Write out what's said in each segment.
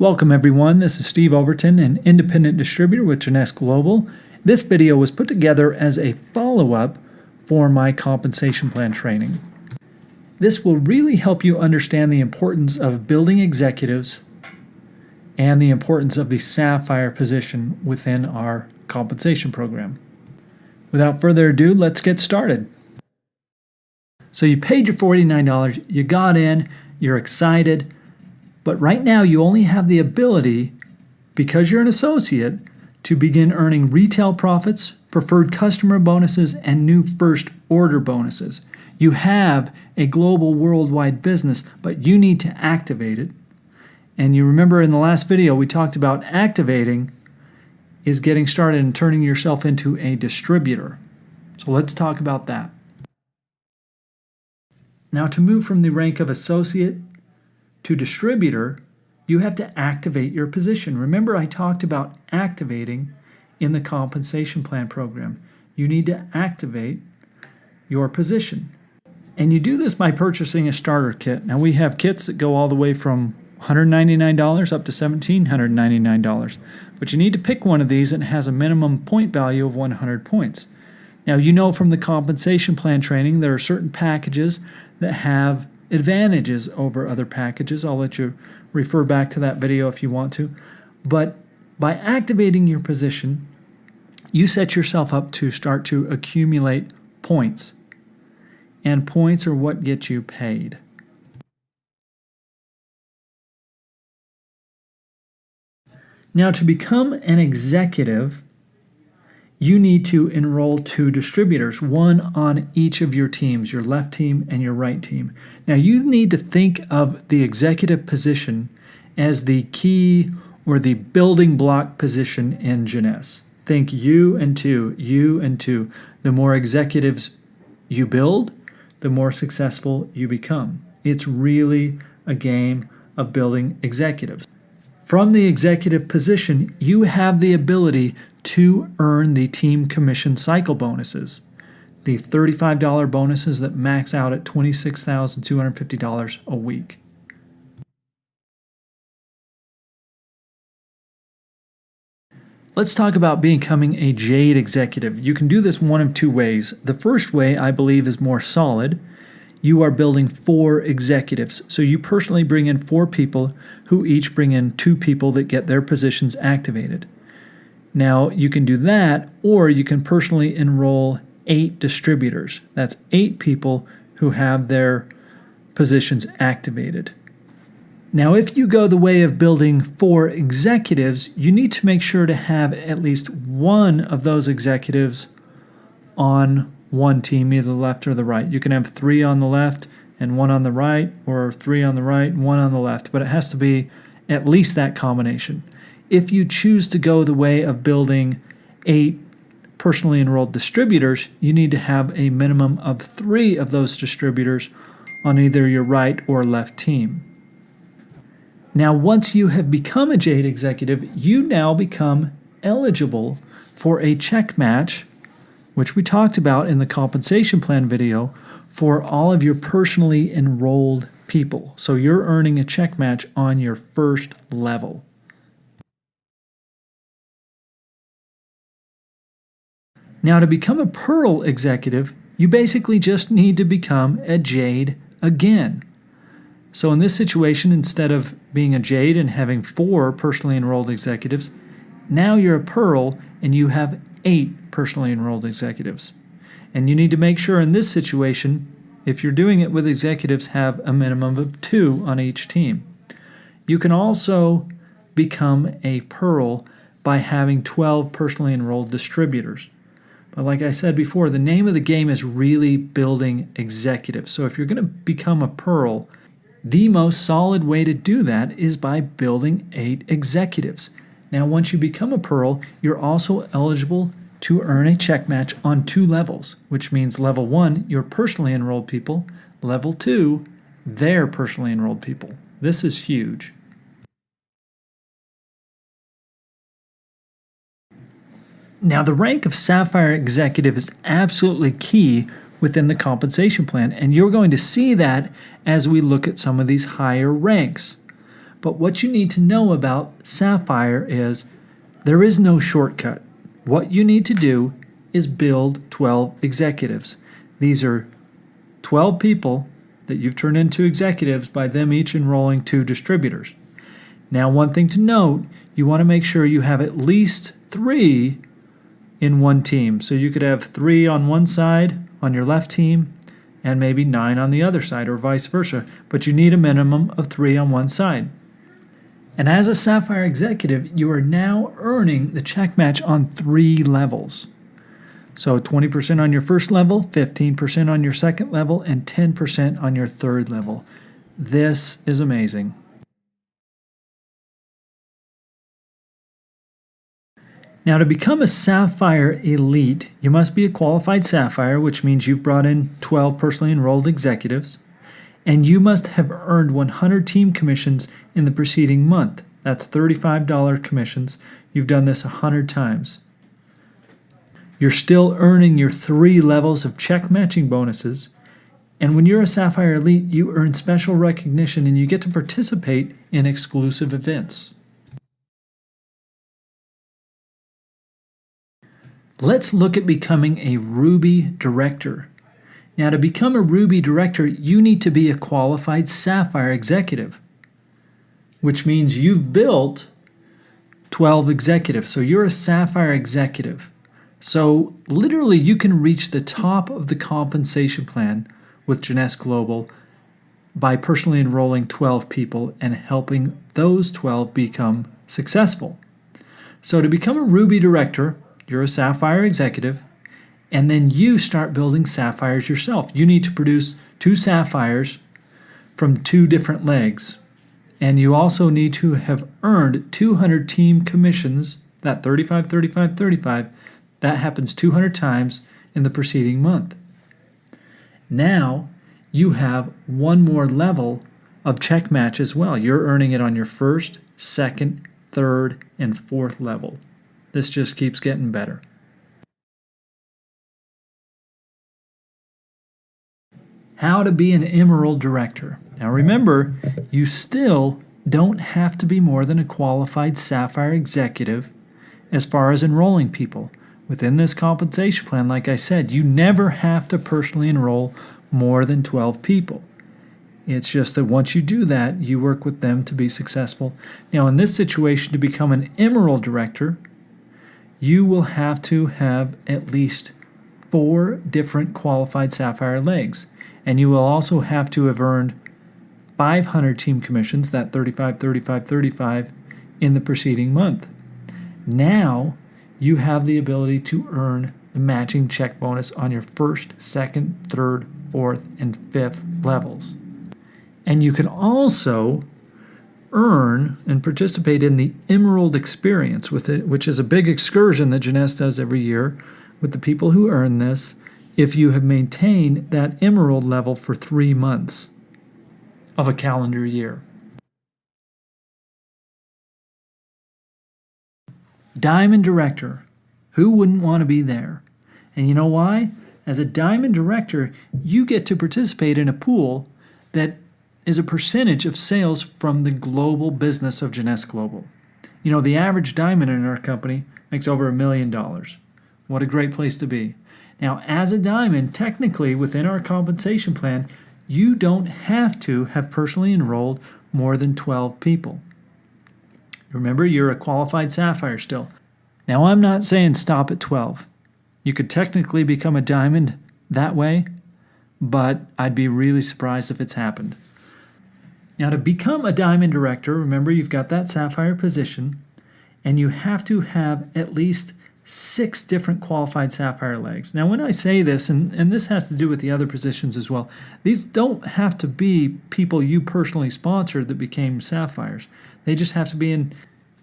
Welcome everyone, this is Steve Overton, an independent distributor with Jeunesse Global. This video was put together as a follow-up for my compensation plan training. This will really help you understand the importance of building executives and the importance of the Sapphire position within our compensation program. Without further ado, let's get started. So you paid your $49, you got in, you're excited, but right now you only have the ability, because you're an associate, to begin earning retail profits, preferred customer bonuses, and new first order bonuses. You have a global worldwide business, but you need to activate it. And you remember in the last video we talked about activating is getting started and turning yourself into a distributor. So let's talk about that. Now, to move from the rank of associate to distributor, you have to activate your position. Remember, I talked about activating in the compensation plan program. You need to activate your position. And you do this by purchasing a starter kit. Now, we have kits that go all the way from $199 up to $1,799. But you need to pick one of these that has a minimum point value of 100 points. Now, you know from the compensation plan training, there are certain packages that have advantages over other packages. I'll let you refer back to that video if you want to. But by activating your position, you set yourself up to start to accumulate points. And points are what get you paid. Now, to become an executive, you need to enroll 2 distributors, one on each of your teams, your left team and your right team. Now, you need to think of the executive position as the key or the building block position in Jeunesse. Think you and 2, you and 2. The more executives you build, the more successful you become. It's really a game of building executives. From the executive position, you have the ability to earn the team commission cycle bonuses, the $35 bonuses that max out at $26,250 a week. Let's talk about becoming a Jade executive. You can do this one of 2 ways. The first way, I believe, is more solid. You are building 4 executives. So you personally bring in 4 people who each bring in 2 people that get their positions activated. Now, you can do that, or you can personally enroll 8 distributors. That's 8 people who have their positions activated. Now, if you go the way of building 4 executives, you need to make sure to have at least one of those executives on one team, either the left or the right. You can have 3 on the left and 1 on the right, or 3 on the right and 1 on the left, but it has to be at least that combination. If you choose to go the way of building 8 personally enrolled distributors, you need to have a minimum of 3 of those distributors on either your right or left team. Now, once you have become a Jade executive, you now become eligible for a check match, which we talked about in the compensation plan video, for all of your personally enrolled people. So you're earning a check match on your first level. Now, to become a Pearl executive, you basically just need to become a Jade again. So in this situation, instead of being a Jade and having 4 personally enrolled executives, now you're a Pearl and you have 8 personally enrolled executives. And you need to make sure in this situation, if you're doing it with executives, have a minimum of 2 on each team. You can also become a Pearl by having 12 personally enrolled distributors. But like I said before, the name of the game is really building executives. So if you're going to become a Pearl, the most solid way to do that is by building 8 executives. Now, once you become a Pearl, you're also eligible to earn a check match on 2 levels, which means level 1, your personally enrolled people, level 2, their personally enrolled people. This is huge. Now, the rank of Sapphire executive is absolutely key within the compensation plan, and you're going to see that as we look at some of these higher ranks. But what you need to know about Sapphire is there is no shortcut. What you need to do is build 12 executives. These are 12 people that you've turned into executives by them each enrolling 2 distributors. Now, one thing to note, you want to make sure you have at least 3 in one team. So you could have 3 on one side on your left team and maybe 9 on the other side or vice versa. But you need a minimum of 3 on one side. And as a Sapphire executive, you are now earning the check match on 3 levels. So 20% on your first level, 15% on your second level, and 10% on your third level. This is amazing. Now, to become a Sapphire Elite, you must be a qualified Sapphire, which means you've brought in 12 personally enrolled executives, and you must have earned 100 team commissions in the preceding month. That's $35 commissions. You've done this 100 times. You're still earning your 3 levels of check matching bonuses, and when you're a Sapphire Elite, you earn special recognition and you get to participate in exclusive events. Let's look at becoming a Ruby Director. Now, to become a Ruby Director, you need to be a qualified Sapphire executive, which means you've built 12 executives. So you're a Sapphire executive. So literally, you can reach the top of the compensation plan with Jeunesse Global by personally enrolling 12 people and helping those 12 become successful. So to become a Ruby Director, you're a Sapphire executive, and then you start building Sapphires yourself. You need to produce 2 Sapphires from 2 different legs. And you also need to have earned 200 team commissions, that 35, 35, 35. That happens 200 times in the preceding month. Now, you have one more level of check match as well. You're earning it on your first, second, third, and fourth level. This just keeps getting better. How to be an Emerald Director. Now remember, you still don't have to be more than a qualified Sapphire executive as far as enrolling people. Within this compensation plan, like I said, you never have to personally enroll more than 12 people. It's just that once you do that, you work with them to be successful. Now, in this situation, to become an Emerald Director, you will have to have at least 4 different qualified Sapphire legs. And you will also have to have earned 500 team commissions, that 35, 35, 35, in the preceding month. Now, you have the ability to earn the matching check bonus on your first, second, third, fourth, and fifth levels. And you can also earn and participate in the Emerald Experience, which is a big excursion that Jeunesse does every year with the people who earn this, if you have maintained that Emerald level for 3 months of a calendar year. Diamond Director. Who wouldn't want to be there? And you know why? As a Diamond Director, you get to participate in a pool that is a percentage of sales from the global business of Jeunesse Global. You know, the average diamond in our company makes over $1 million. What a great place to be. Now, as a diamond, technically within our compensation plan, you don't have to have personally enrolled more than 12 people. Remember, you're a qualified Sapphire still. Now, I'm not saying stop at 12. You could technically become a diamond that way, but I'd be really surprised if it's happened. Now, to become a Diamond Director, remember you've got that Sapphire position, and you have to have at least 6 different qualified Sapphire legs. Now, when I say this, and this has to do with the other positions as well, these don't have to be people you personally sponsored that became Sapphires. They just have to be in.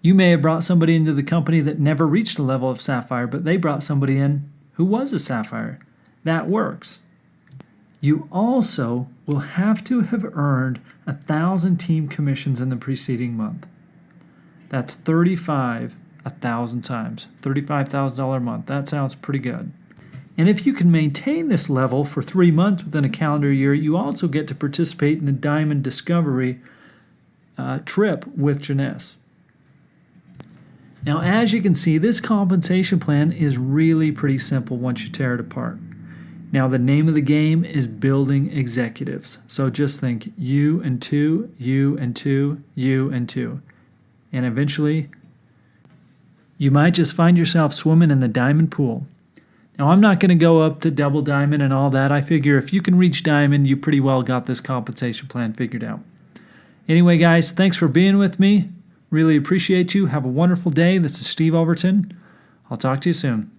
You may have brought somebody into the company that never reached a level of Sapphire, but they brought somebody in who was a Sapphire. That works. You also will have to have earned 1,000 team commissions in the preceding month. That's 1,000 times, $35,000 a month. That sounds pretty good. And if you can maintain this level for 3 months within a calendar year, you also get to participate in the Diamond Discovery trip with Jeunesse. Now, as you can see, this compensation plan is really pretty simple once you tear it apart. Now, the name of the game is building executives. So just think you and two, you and two, you and two. And eventually, you might just find yourself swimming in the diamond pool. Now, I'm not going to go up to double diamond and all that. I figure if you can reach diamond, you pretty well got this compensation plan figured out. Anyway, guys, thanks for being with me. Really appreciate you. Have a wonderful day. This is Steve Overton. I'll talk to you soon.